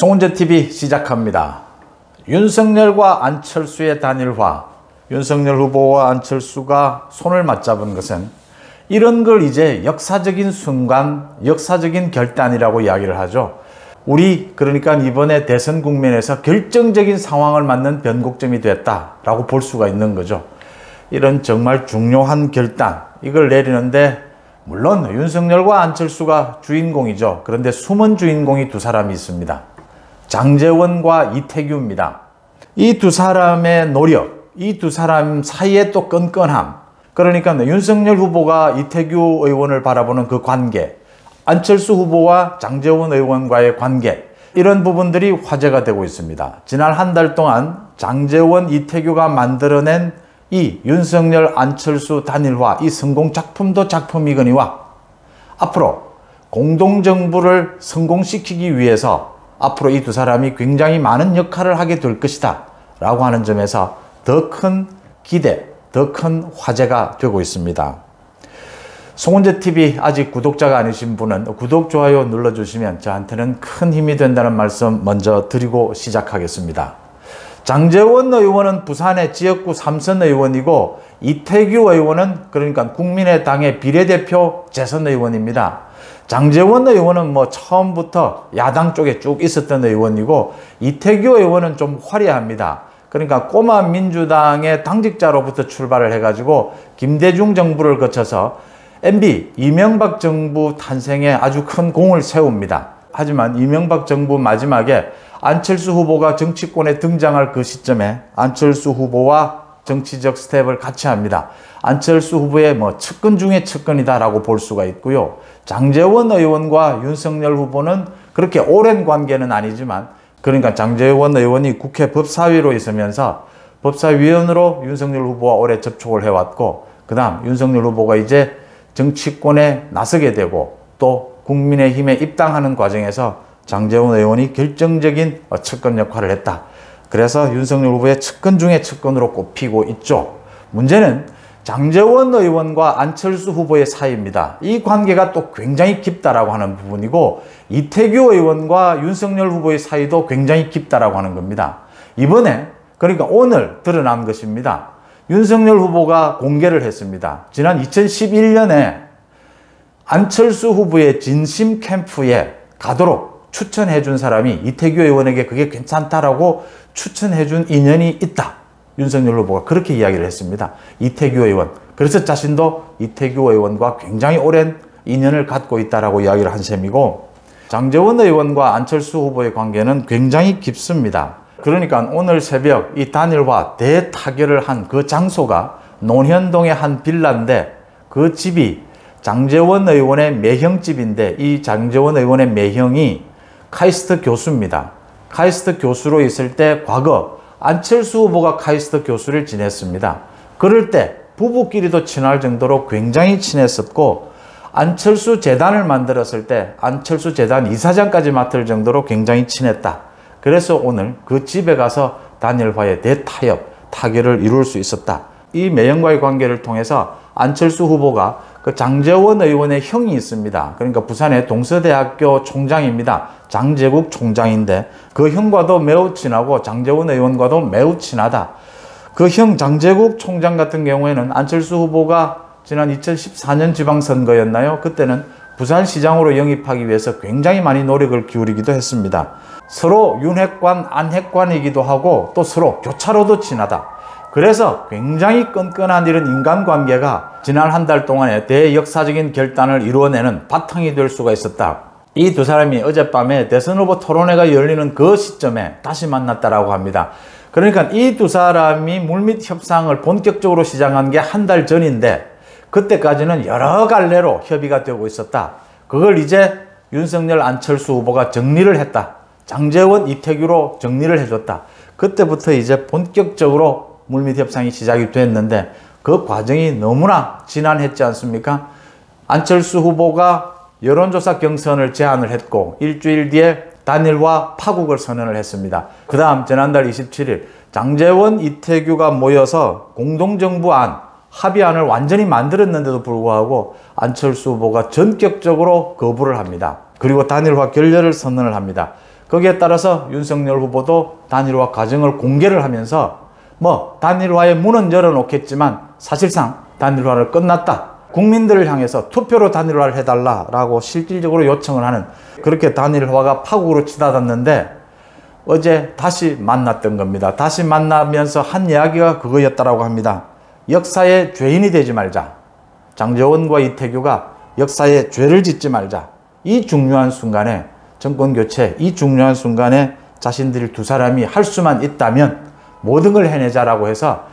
송은재TV 시작합니다. 윤석열과 안철수의 단일화, 윤석열 후보와 안철수가 손을 맞잡은 것은 이런 걸 이제 역사적인 순간, 역사적인 결단이라고 이야기를 하죠. 그러니까 이번에 대선 국면에서 결정적인 상황을 맞는 변곡점이 됐다라고 볼 수가 있는 거죠. 이런 정말 중요한 결단, 이걸 내리는데 물론 윤석열과 안철수가 주인공이죠. 그런데 숨은 주인공이 두 사람이 있습니다. 장제원과 이태규입니다. 이 두 사람의 노력, 이 두 사람 사이의 또 끈끈함, 그러니까 윤석열 후보가 이태규 의원을 바라보는 그 관계, 안철수 후보와 장제원 의원과의 관계, 이런 부분들이 화제가 되고 있습니다. 지난 한 달 동안 장제원, 이태규가 만들어낸 이 윤석열, 안철수 단일화, 이 성공 작품도 작품이거니와 앞으로 공동정부를 성공시키기 위해서 앞으로 이 두 사람이 굉장히 많은 역할을 하게 될 것이다 라고 하는 점에서 더 큰 기대, 더 큰 화제가 되고 있습니다. 송은재TV 아직 구독자가 아니신 분은 구독, 좋아요 눌러주시면 저한테는 큰 힘이 된다는 말씀 먼저 드리고 시작하겠습니다. 장제원 의원은 부산의 지역구 3선 의원이고 이태규 의원은 그러니까 국민의당의 비례대표 재선 의원입니다. 장제원 의원은 처음부터 야당 쪽에 쭉 있었던 의원이고 이태규 의원은 좀 화려합니다. 그러니까 꼬마 민주당의 당직자로부터 출발을 해가지고 김대중 정부를 거쳐서 MB 이명박 정부 탄생에 아주 큰 공을 세웁니다. 하지만 이명박 정부 마지막에 안철수 후보가 정치권에 등장할 그 시점에 안철수 후보와 정치적 스텝을 같이 합니다. 안철수 후보의 측근 중에 측근이다라고 볼 수가 있고요. 장제원 의원과 윤석열 후보는 그렇게 오랜 관계는 아니지만 그러니까 장제원 의원이 국회 법사위로 있으면서 법사위원으로 윤석열 후보와 오래 접촉을 해왔고 그 다음 윤석열 후보가 이제 정치권에 나서게 되고 또 국민의힘에 입당하는 과정에서 장제원 의원이 결정적인 측근 역할을 했다. 그래서 윤석열 후보의 측근 중에 측근으로 꼽히고 있죠. 문제는 장제원 의원과 안철수 후보의 사이입니다. 이 관계가 또 굉장히 깊다라고 하는 부분이고 이태규 의원과 윤석열 후보의 사이도 굉장히 깊다라고 하는 겁니다. 이번에 그러니까 오늘 드러난 것입니다. 윤석열 후보가 공개를 했습니다. 지난 2011년에 안철수 후보의 진심 캠프에 가도록 추천해 준 사람이 이태규 의원에게 그게 괜찮다라고 추천해 준 인연이 있다. 윤석열 후보가 그렇게 이야기를 했습니다. 이태규 의원. 그래서 자신도 이태규 의원과 굉장히 오랜 인연을 갖고 있다라고 이야기를 한 셈이고 장제원 의원과 안철수 후보의 관계는 굉장히 깊습니다. 그러니까 오늘 새벽 이 단일화 대타결을 한 그 장소가 논현동의 한 빌라인데 그 집이 장제원 의원의 매형집인데 이 장제원 의원의 매형이 카이스트 교수입니다. 카이스트 교수로 있을 때 과거 안철수 후보가 카이스트 교수를 지냈습니다. 그럴 때 부부끼리도 친할 정도로 굉장히 친했었고 안철수 재단을 만들었을 때 안철수 재단 이사장까지 맡을 정도로 굉장히 친했다. 그래서 오늘 그 집에 가서 단일화의 타결을 이룰 수 있었다. 이 매형과의 관계를 통해서 안철수 후보가 그 장제원 의원의 형이 있습니다. 그러니까 부산의 동서대학교 총장입니다. 장제국 총장인데 그 형과도 매우 친하고 장제원 의원과도 매우 친하다. 그 형 장제국 총장 같은 경우에는 안철수 후보가 지난 2014년 지방선거였나요? 그때는 부산시장으로 영입하기 위해서 굉장히 많이 노력을 기울이기도 했습니다. 서로 윤핵관, 안핵관이기도 하고 또 서로 교차로도 친하다. 그래서 굉장히 끈끈한 이런 인간관계가 지난 한 달 동안에 대역사적인 결단을 이루어내는 바탕이 될 수가 있었다. 이 두 사람이 어젯밤에 대선 후보 토론회가 열리는 그 시점에 다시 만났다라고 합니다. 그러니까 이 두 사람이 물밑 협상을 본격적으로 시작한 게 한 달 전인데 그때까지는 여러 갈래로 협의가 되고 있었다. 그걸 이제 윤석열, 안철수 후보가 정리를 했다. 장제원, 이태규로 정리를 해줬다. 그때부터 이제 본격적으로 물밑 협상이 시작이 됐는데 그 과정이 너무나 지난했지 않습니까? 안철수 후보가 여론조사 경선을 제안을 했고 일주일 뒤에 단일화 파국을 선언을 했습니다. 그 다음 지난달 27일 장제원, 이태규가 모여서 공동정부안, 합의안을 완전히 만들었는데도 불구하고 안철수 후보가 전격적으로 거부를 합니다. 그리고 단일화 결렬을 선언을 합니다. 거기에 따라서 윤석열 후보도 단일화 과정을 공개를 하면서 단일화의 문은 열어놓겠지만 사실상 단일화를 끝났다. 국민들을 향해서 투표로 단일화를 해달라라고 실질적으로 요청을 하는, 그렇게 단일화가 파국으로 치닫았는데 어제 다시 만났던 겁니다. 다시 만나면서 한 이야기가 그거였다라고 합니다. 역사의 죄인이 되지 말자. 장제원과 이태규가 역사에 죄를 짓지 말자. 이 중요한 순간에, 정권교체 이 중요한 순간에 자신들이 두 사람이 할 수만 있다면 모든 걸 해내자라고 해서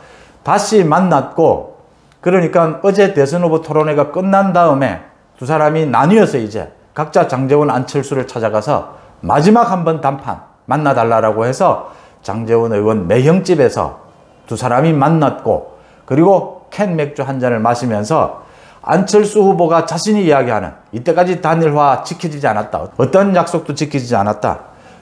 다시 만났고, 그러니까 어제 대선 후보 토론회가 끝난 다음에 두 사람이 나뉘어서 이제 각자 장제원, 안철수를 찾아가서 마지막 한번 단판 만나달라고 해서 장제원 의원 매형집에서 두 사람이 만났고, 그리고 캔 맥주 한 잔을 마시면서 안철수 후보가 자신이 이야기하는 이때까지 단일화 지켜지지 않았다. 어떤 약속도 지켜지지 않았다.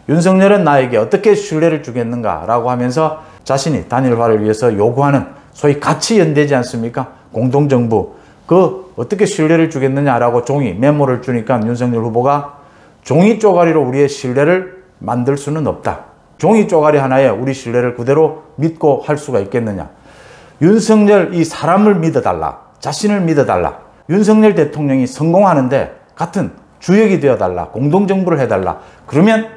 윤석열은 나에게 어떻게 신뢰를 주겠는가 라고 하면서 자신이 단일화를 위해서 요구하는 소위 가치연대지 않습니까? 공동정부. 그 어떻게 신뢰를 주겠느냐라고 종이, 메모를 주니까 윤석열 후보가 종이 쪼가리로 우리의 신뢰를 만들 수는 없다. 종이 쪼가리 하나에 우리 신뢰를 그대로 믿고 할 수가 있겠느냐. 윤석열 이 사람을 믿어달라. 자신을 믿어달라. 윤석열 대통령이 성공하는데 같은 주역이 되어달라. 공동정부를 해달라. 그러면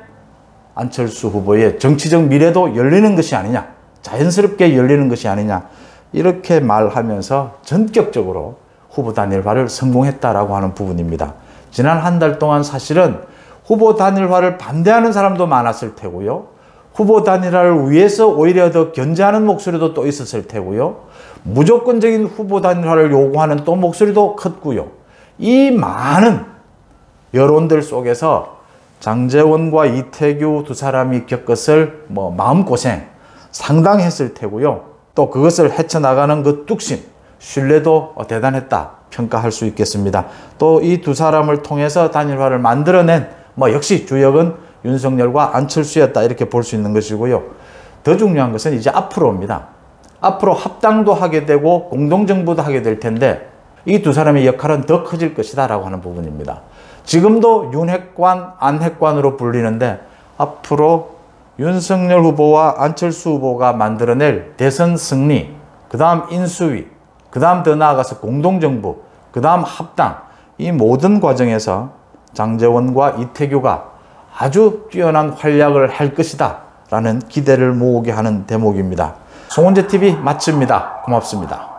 안철수 후보의 정치적 미래도 열리는 것이 아니냐. 자연스럽게 열리는 것이 아니냐. 이렇게 말하면서 전격적으로 후보 단일화를 성공했다라고 하는 부분입니다. 지난 한 달 동안 사실은 후보 단일화를 반대하는 사람도 많았을 테고요. 후보 단일화를 위해서 오히려 더 견제하는 목소리도 또 있었을 테고요. 무조건적인 후보 단일화를 요구하는 또 목소리도 컸고요. 이 많은 여론들 속에서 장제원과 이태규 두 사람이 겪었을 마음고생 상당했을 테고요. 또 그것을 헤쳐나가는 그 뚝심, 신뢰도 대단했다 평가할 수 있겠습니다. 또 이 두 사람을 통해서 단일화를 만들어낸 역시 주역은 윤석열과 안철수였다 이렇게 볼 수 있는 것이고요. 더 중요한 것은 이제 앞으로입니다. 앞으로 합당도 하게 되고 공동정부도 하게 될 텐데 이 두 사람의 역할은 더 커질 것이다 라고 하는 부분입니다. 지금도 윤핵관, 안핵관으로 불리는데 앞으로 윤석열 후보와 안철수 후보가 만들어낼 대선 승리, 그 다음 인수위, 그 다음 더 나아가서 공동정부, 그 다음 합당, 이 모든 과정에서 장제원과 이태규가 아주 뛰어난 활약을 할 것이다 라는 기대를 모으게 하는 대목입니다. 송원재TV 마칩니다. 고맙습니다.